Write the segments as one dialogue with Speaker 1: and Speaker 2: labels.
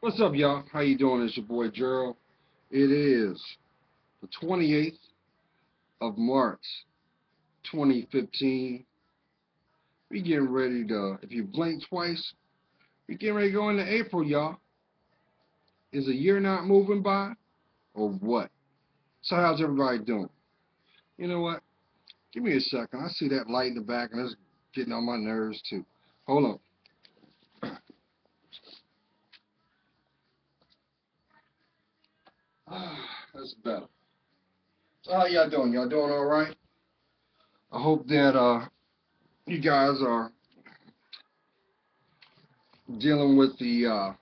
Speaker 1: What's up, y'all? How you doing? It's your boy Gerald. It is the 28th of March, 2015. We getting ready to, if you blink twice, we getting ready to go into April, y'all. Is a year not moving by, or what? So how's everybody doing? You know what? Give me a second. I see that light in the back, and it's getting on my nerves too. Hold on. That's better. So how y'all doing? Y'all doing all right? I hope that you guys are dealing with the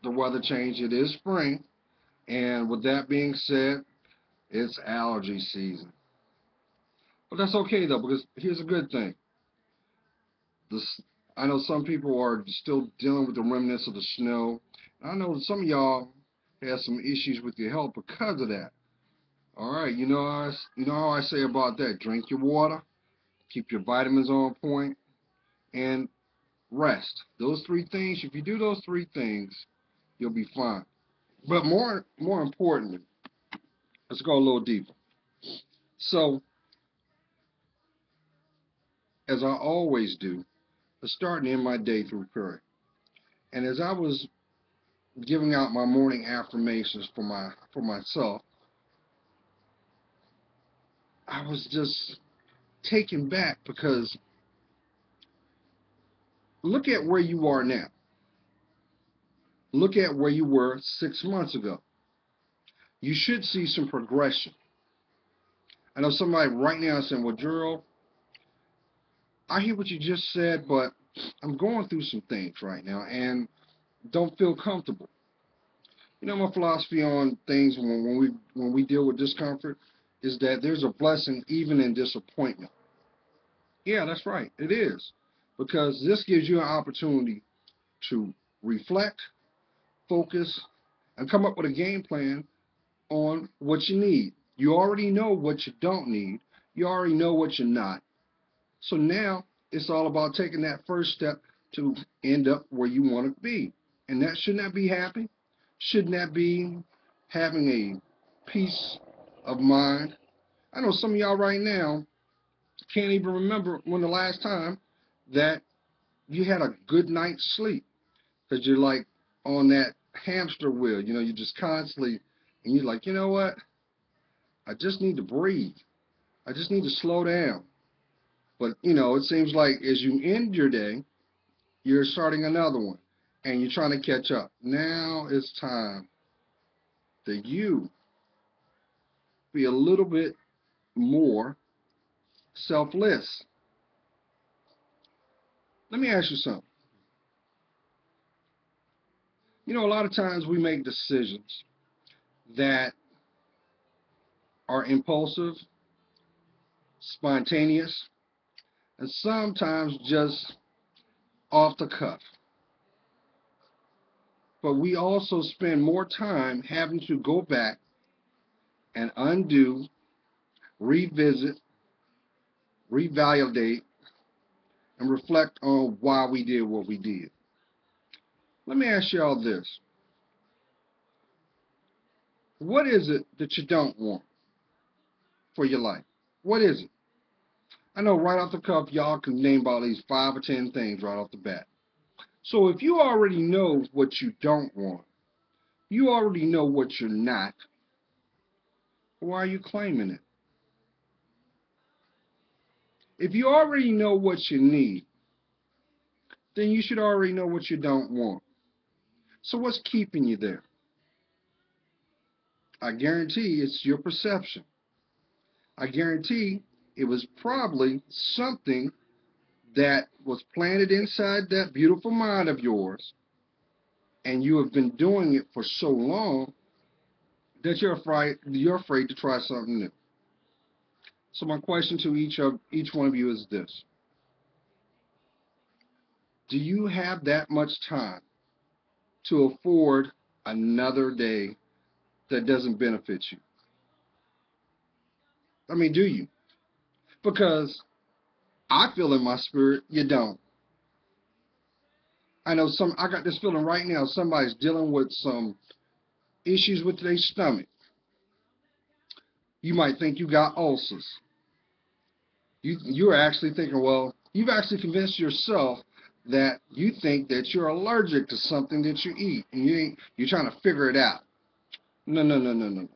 Speaker 1: weather change. It is spring, and with that being said, it's allergy season. But that's okay though, because here's a good thing. This I know some people are still dealing with the remnants of the snow. I know some of y'all have some issues with your health because of that. All right, you know how I say about that. Drink your water, keep your vitamins on point, and rest. Those three things. If you do those three things, you'll be fine. But more importantly, let's go a little deeper. So, as I always do, I start and end my day through prayer. And as I was giving out my morning affirmations for myself, I was just taken back because look at where you are now. Look at where you were 6 months ago. You should see some progression. I know somebody right now is saying, "Well, Gerald, I hear what you just said, but I'm going through some things right now and don't feel comfortable." You know, my philosophy on things when we deal with discomfort is that there's a blessing even in disappointment. Yeah, that's right. It is. Because this gives you an opportunity to reflect, focus, and come up with a game plan on what you need. You already know what you don't need. You already know what you're not. So now it's all about taking that first step to end up where you want to be. And that shouldn't that be happy? Shouldn't that be having a peace of mind? I know some of y'all right now can't even remember when the last time that you had a good night's sleep because you're like on that hamster wheel. You're just constantly, and you're like, you know what? I just need to breathe. I just need to slow down. But, it seems like as you end your day, you're starting another one and you're trying to catch up. Now it's time that you be a little bit more selfless. Let me ask you something. A lot of times we make decisions that are impulsive, spontaneous, and sometimes just off the cuff. But we also spend more time having to go back and undo, revisit, revalidate, and reflect on why we did what we did. Let me ask y'all this. What is it that you don't want for your life? What is it? I know right off the cuff, y'all can name about at least 5 or 10 things right off the bat. So if you already know what you don't want, you already know what you're not, why are you claiming it? If you already know what you need, then you should already know what you don't want. So what's keeping you there? I guarantee it's your perception. I guarantee it was probably something that was planted inside that beautiful mind of yours, and you have been doing it for so long that you're afraid to try something new. So my question to each one of you is this: do you have that much time to afford another day that doesn't benefit you? I mean, do you? Because I feel in my spirit you don't. I got this feeling right now somebody's dealing with some issues with their stomach. You might think you got ulcers. You're actually thinking, well, you've actually convinced yourself that you think that you're allergic to something that you eat, and you're trying to figure it out. No, no, no, no, no.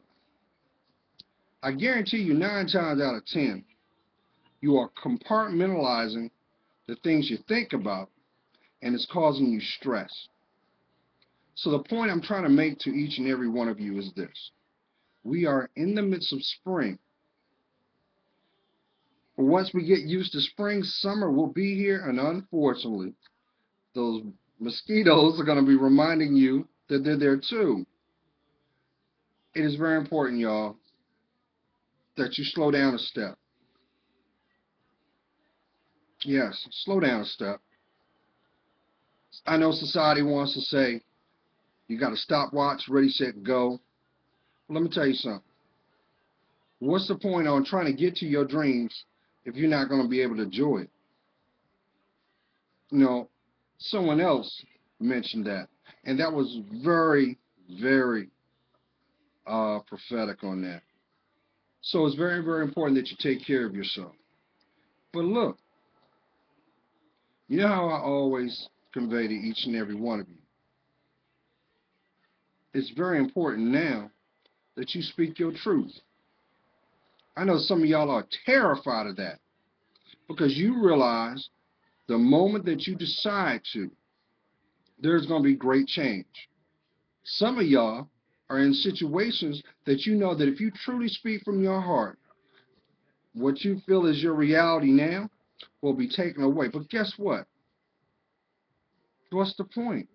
Speaker 1: I guarantee you 9 times out of 10, you are compartmentalizing the things you think about, and it's causing you stress. So the point I'm trying to make to each and every one of you is this. We are in the midst of spring. But once we get used to spring, summer will be here, and unfortunately, those mosquitoes are going to be reminding you that they're there too. It is very important, y'all, that you slow down a step. Yes, slow down a step. I know society wants to say, you got to stopwatch, ready, set, go. Let me tell you something. What's the point on trying to get to your dreams if you're not going to be able to enjoy it? You know, someone else mentioned that, and that was very, very prophetic on that. So it's very, very important that you take care of yourself. But look, you know how I always convey to each and every one of you? It's very important now that you speak your truth. I know some of y'all are terrified of that because you realize the moment that you decide to, there's going to be great change. Some of y'all are in situations that you know that if you truly speak from your heart, what you feel is your reality now will be taken away. But guess what? What's the point?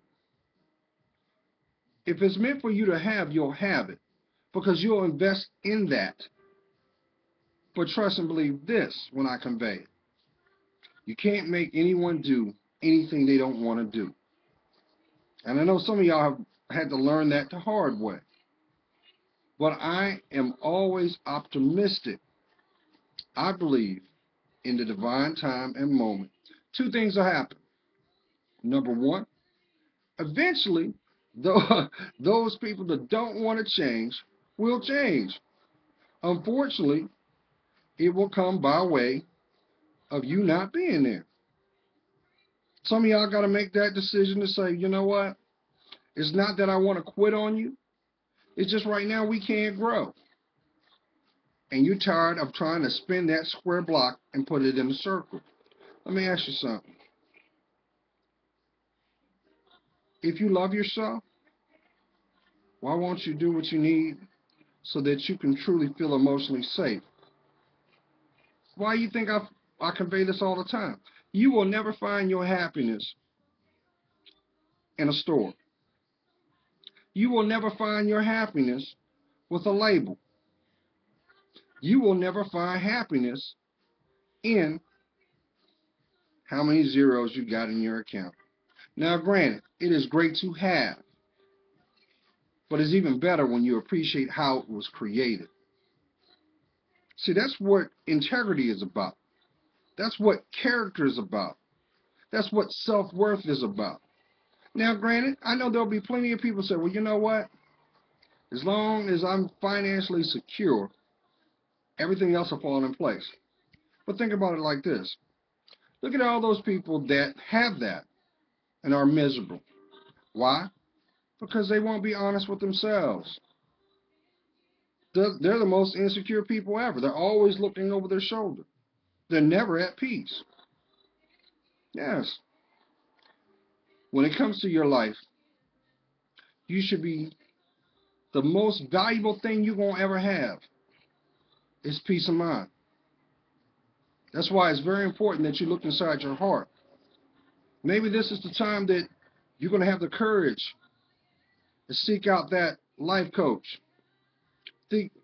Speaker 1: If it's meant for you to have, you'll have it because you'll invest in that. But trust and believe this when I convey it. You can't make anyone do anything they don't want to do. And I know some of y'all have had to learn that the hard way. But I am always optimistic. I believe in the divine time and moment. Two things will happen. Number one, eventually, those people that don't want to change will change. Unfortunately, it will come by way of you not being there. Some of y'all got to make that decision to say, you know what? It's not that I want to quit on you. It's just right now we can't grow. And you're tired of trying to spin that square block and put it in a circle. Let me ask you something. If you love yourself, why won't you do what you need so that you can truly feel emotionally safe? Why you think I convey this all the time? You will never find your happiness in a store. You will never find your happiness with a label. You will never find happiness in how many zeros you got in your account. Now, granted, it is great to have, but it's even better when you appreciate how it was created. See, that's what integrity is about. That's what character is about. That's what self-worth is about. Now, granted, I know there'll be plenty of people say, well, you know what? As long as I'm financially secure, everything else will fall in place. But think about it like this. Look at all those people that have that and are miserable. Why? Because they won't be honest with themselves. They're the most insecure people ever. They're always looking over their shoulder. They're never at peace. Yes. When it comes to your life, you should be the most valuable thing you're going to ever have is peace of mind. That's why it's very important that you look inside your heart. Maybe this is the time that you're going to have the courage to seek out that life coach,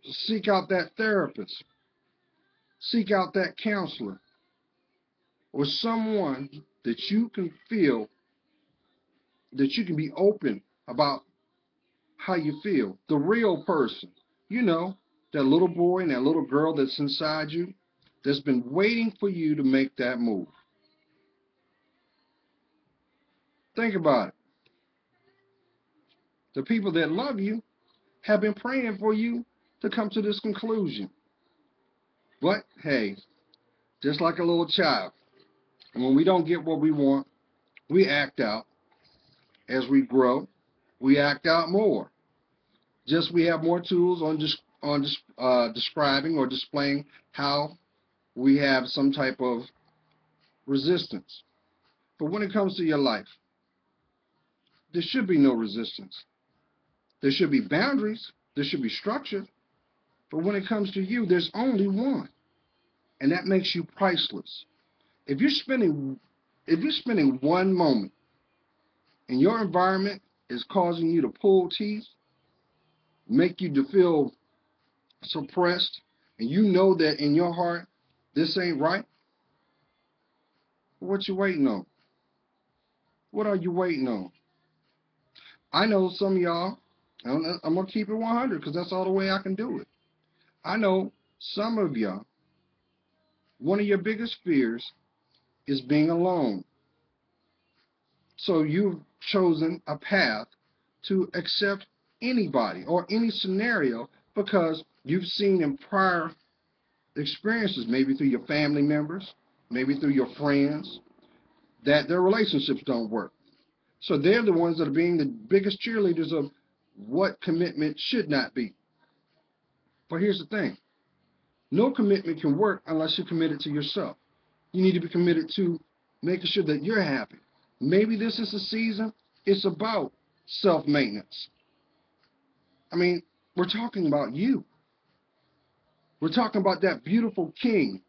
Speaker 1: seek out that therapist, seek out that counselor, or someone that you can feel that you can be open about how you feel. The real person, you know, that little boy and that little girl that's inside you that's been waiting for you to make that move. Think about it. The people that love you have been praying for you to come to this conclusion. But hey, just like a little child, when we don't get what we want, we act out. As we grow, we act out more. Just we have more tools on describing or displaying how we have some type of resistance. But when it comes to your life, there should be no resistance. There should be boundaries. There should be structure. But when it comes to you, there's only one, and that makes you priceless. If you're spending one moment and your environment is causing you to pull teeth, make you to feel suppressed, and you know that in your heart this ain't right, what you waiting on? What are you waiting on? I know some of y'all, I'm going to keep it 100 because that's all the way I can do it. I know some of y'all, one of your biggest fears is being alone. So you've chosen a path to accept anybody or any scenario because you've seen in prior experiences, maybe through your family members, maybe through your friends, that their relationships don't work. So they're the ones that are being the biggest cheerleaders of what commitment should not be. But here's the thing. No commitment can work unless you're committed to yourself. You need to be committed to making sure that you're happy. Maybe this is the season. It's about self-maintenance. I mean, we're talking about you. We're talking about that beautiful king,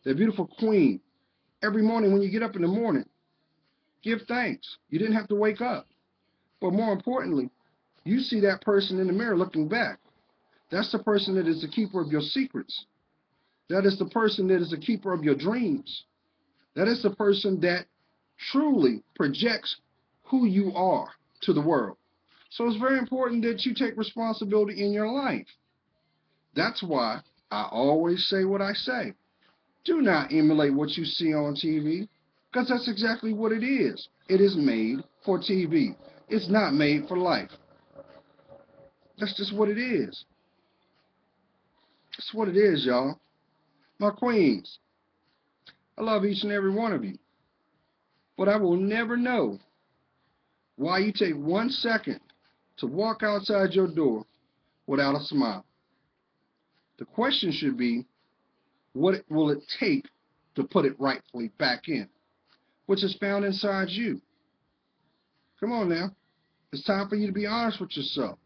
Speaker 1: that beautiful queen. Every morning when you get up in the morning, give thanks. You didn't have to wake up. But more importantly, you see that person in the mirror looking back. That's the person that is the keeper of your secrets. That is the person that is the keeper of your dreams. That is the person that truly projects who you are to the world. So it's very important that you take responsibility in your life. That's why I always say what I say. Do not emulate what you see on TV, because that's exactly what it is. It is made for TV. It's not made for life. That's just what it is. That's what it is, y'all. My queens, I love each and every one of you. But I will never know why you take 1 second to walk outside your door without a smile. The question should be, what will it take to put it rightfully back in, which is found inside you. Come on now. It's time for you to be honest with yourself.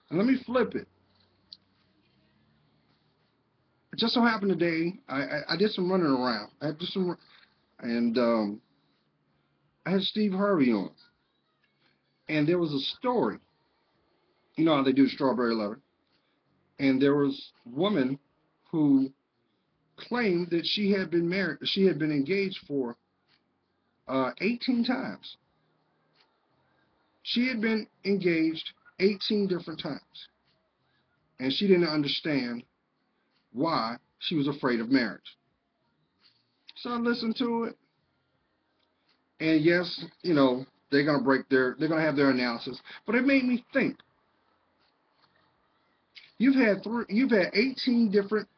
Speaker 1: And let me flip it. It just so happened today, I did some running around. And I had Steve Harvey on. And there was a story. You know how they do strawberry letter. And there was a woman who claimed that she had been married, she had been engaged for 18 times. She had been engaged 18 different times. And she didn't understand why she was afraid of marriage. So I listened to it. And yes, you know, they're gonna have their analysis. But it made me think. You've had 18 different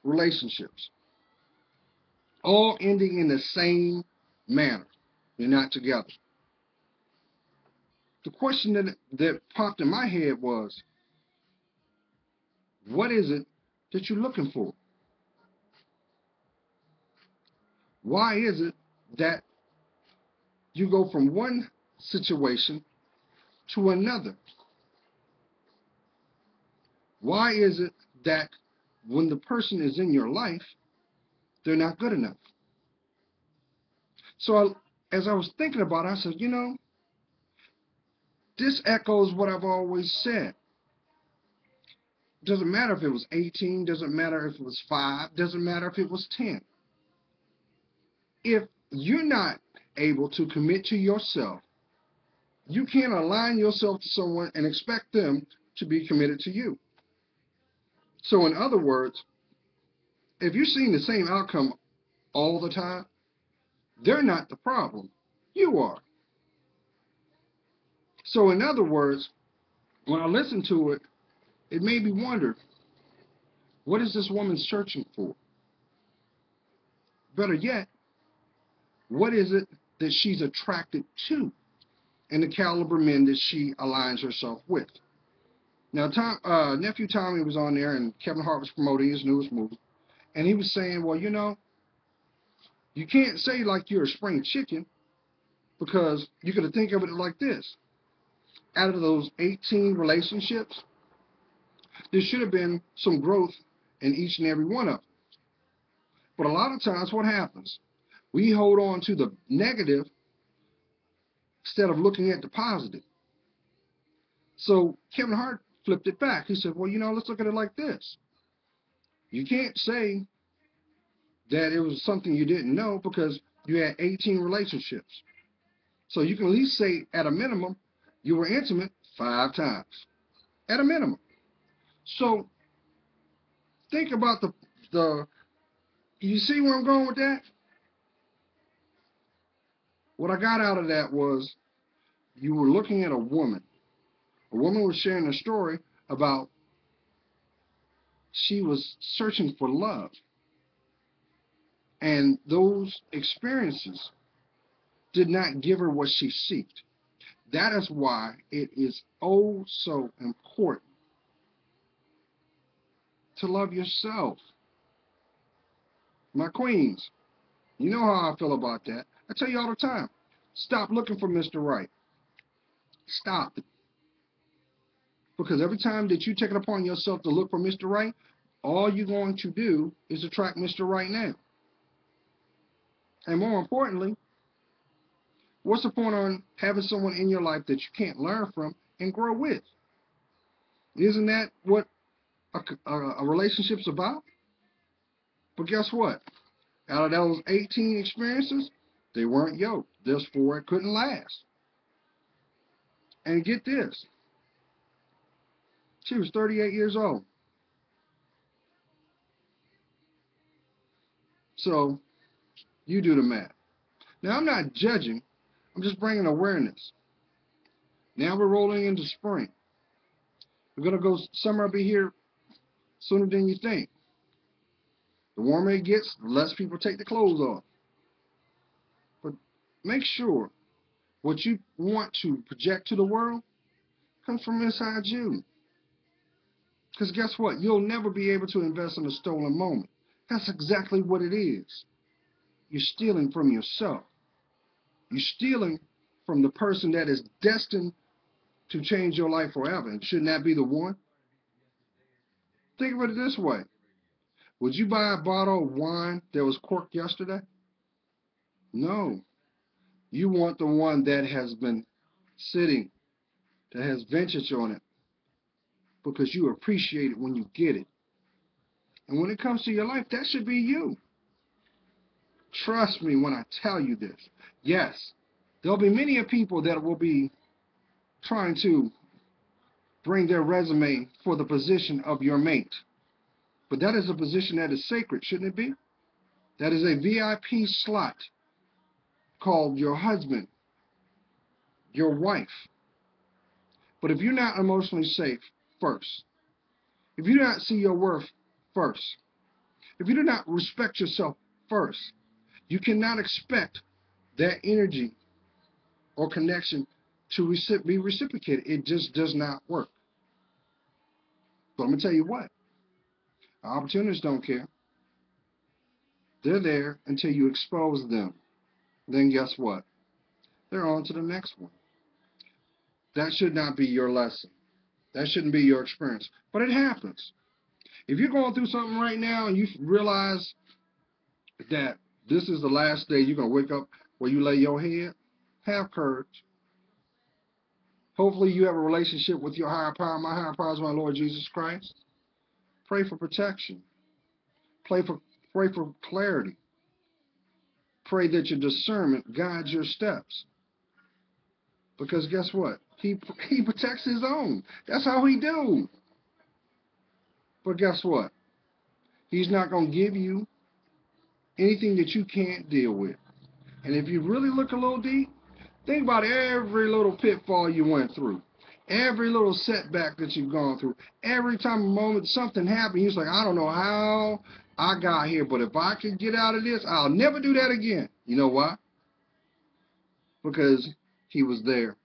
Speaker 1: relationships, all ending in the same manner. You're not together. The question that popped in my head was, what is it that you're looking for? Why is it that you go from one situation to another? Why is it that when the person is in your life, they're not good enough? So as I was thinking about it, I said, you know, this echoes what I've always said. Doesn't matter if it was 18, doesn't matter if it was 5, doesn't matter if it was 10. If you're not able to commit to yourself, you can't align yourself to someone and expect them to be committed to you. So in other words, if you're seeing the same outcome all the time, they're not the problem. You are. So in other words, when I listened to it, it made me wonder, what is this woman searching for? Better yet, what is it that she's attracted to and the caliber men that she aligns herself with? Now, nephew Tommy was on there, and Kevin Hart was promoting his newest movie, and he was saying, well, you can't say like you're a spring chicken, because you got to think of it like this. Out of those 18 relationships, there should have been some growth in each and every one of them. But a lot of times what happens? We hold on to the negative instead of looking at the positive. So Kevin Hart flipped it back. He said, well, let's look at it like this. You can't say that it was something you didn't know because you had 18 relationships. So you can at least say, at a minimum, you were intimate 5 times. At a minimum. So think about you see where I'm going with that? What I got out of that was, you were looking at a woman. A woman was sharing a story about she was searching for love. And those experiences did not give her what she sought. That is why it is oh so important to love yourself. My queens, you know how I feel about that. I tell you all the time, stop looking for Mr. Right. Stop. Because every time that you take it upon yourself to look for Mr. Right, all you're going to do is attract Mr. Right now. And more importantly, what's the point on having someone in your life that you can't learn from and grow with? Isn't that what a relationship's about? But guess what? Out of those 18 experiences, they weren't yoked. Therefore, it couldn't last. And get this. She was 38 years old. So, you do the math. Now, I'm not judging. I'm just bringing awareness. Now we're rolling into spring. We're going to go, summer will be here sooner than you think. The warmer it gets, the less people take the clothes off. But make sure what you want to project to the world comes from inside you. Because guess what? You'll never be able to invest in a stolen moment. That's exactly what it is. You're stealing from yourself. You're stealing from the person that is destined to change your life forever. And shouldn't that be the one? Think of it this way. Would you buy a bottle of wine that was corked yesterday? No. You want the one that has been sitting, that has vintage on it, because you appreciate it when you get it. And when it comes to your life, that should be you. Trust me when I tell you this. Yes, there'll be many people that will be trying to bring their resume for the position of your mate. But that is a position that is sacred, shouldn't it be? That is a VIP slot called your husband, your wife. But if you're not emotionally safe first, if you do not see your worth first, if you do not respect yourself first, you cannot expect that energy or connection to be reciprocated. It just does not work. But I'm going to tell you what, opportunists don't care. They're there until you expose them. Then guess what? They're on to the next one. That should not be your lesson. That shouldn't be your experience. But it happens. If you're going through something right now and you realize that this is the last day you're going to wake up where you lay your head, have courage. Hopefully you have a relationship with your higher power. My higher power is my Lord Jesus Christ. Pray for protection. Pray for clarity. Pray that your discernment guides your steps. Because guess what? He protects his own. That's how he do. But guess what? He's not going to give you anything that you can't deal with. And if you really look a little deep, Think about every little pitfall you went through, every little setback that you've gone through. Every time a moment something happened, you're like, I don't know how I got here, but if I can get out of this, I'll never do that again. You know why? Because he was there.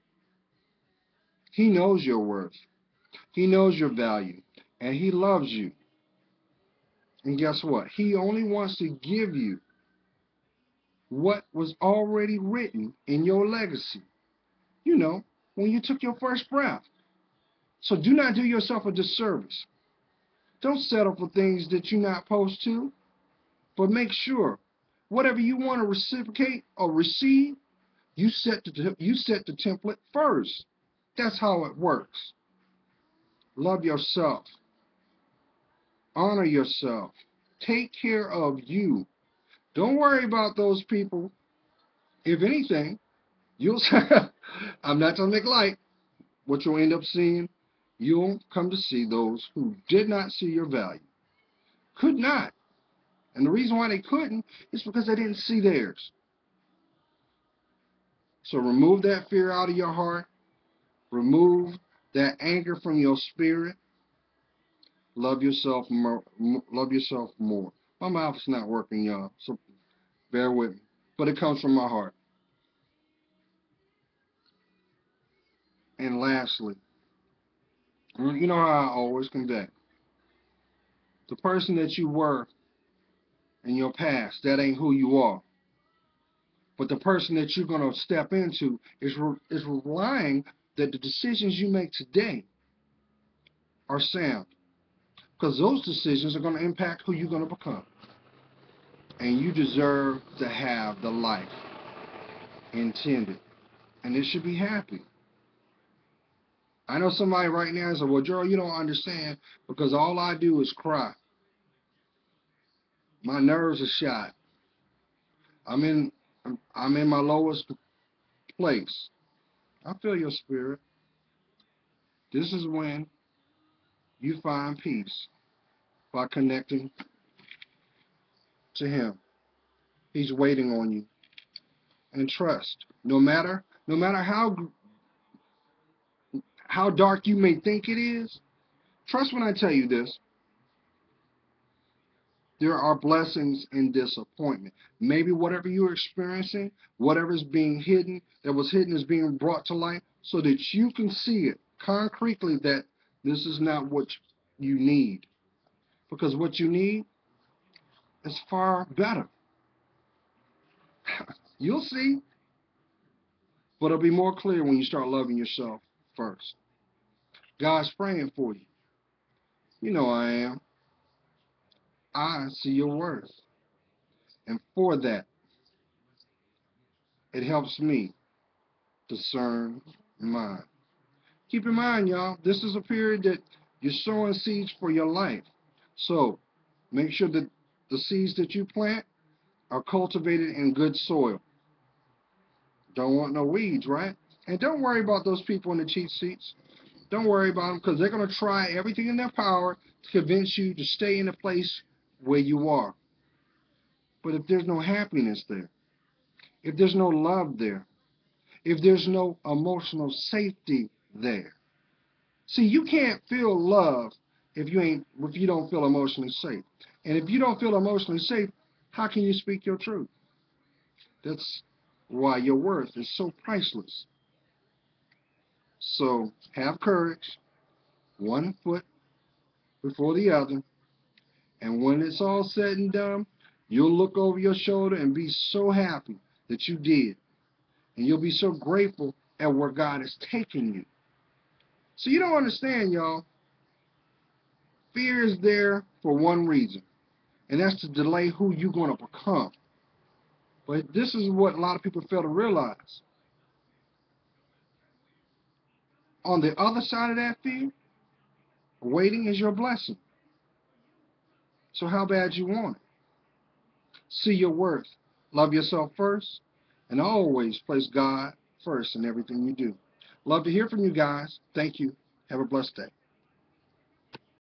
Speaker 1: He knows your worth. He knows your value. And he loves you. And guess what? He only wants to give you what was already written in your legacy. You know, when you took your first breath. So do not do yourself a disservice. Don't settle for things that you're not supposed to, but make sure whatever you want to reciprocate or receive, you set the template first. That's how it works. Love yourself. Honor yourself. Take care of you. Don't worry about those people. If anything, you'll I'm not going to make light. What you'll end up seeing, you'll come to see those who did not see your value. Could not. And the reason why they couldn't is because they didn't see theirs. So remove that fear out of your heart. Remove that anger from your spirit. Love yourself more. Love yourself more. My mouth's not working, y'all, so bear with me. But it comes from my heart. And lastly, you know how I always convey. The person that you were in your past, that ain't who you are. But the person that you're going to step into is relying that the decisions you make today are sound. Because those decisions are going to impact who you're going to become. And you deserve to have the life intended. And it should be happy. I know somebody right now is like, well, Gerald, you don't understand because all I do is cry. My nerves are shot. I'm in my lowest place. I feel your spirit. This is when you find peace by connecting to him. He's waiting on you. And trust. No matter how dark you may think it is, trust when I tell you this. There are blessings in disappointment. Maybe whatever you're experiencing, whatever's being hidden, that was hidden is being brought to light so that you can see it concretely that this is not what you need. Because what you need is far better. You'll see. But it'll be more clear when you start loving yourself first. God's praying for you. You know I am. I see your worth. And for that, it helps me discern mine. Keep in mind, y'all, this is a period that you're sowing seeds for your life. So make sure that the seeds that you plant are cultivated in good soil. Don't want no weeds, right? And don't worry about those people in the cheap seats. Don't worry about them because they're going to try everything in their power to convince you to stay in a place where you are. But if there's no happiness there, if there's no love there, if there's no emotional safety there. See, you can't feel love if you don't feel emotionally safe. And if you don't feel emotionally safe, how can you speak your truth? That's why your worth is so priceless. So have courage, one foot before the other, and when it's all said and done, you'll look over your shoulder and be so happy that you did. And you'll be so grateful at where God is taking you. So you don't understand, y'all. Fear is there for one reason, and that's to delay who you're going to become. But this is what a lot of people fail to realize. On the other side of that fear, waiting is your blessing. So how bad you want it? See your worth. Love yourself first, and always place God first in everything you do. Love to hear from you guys. Thank you. Have a blessed day.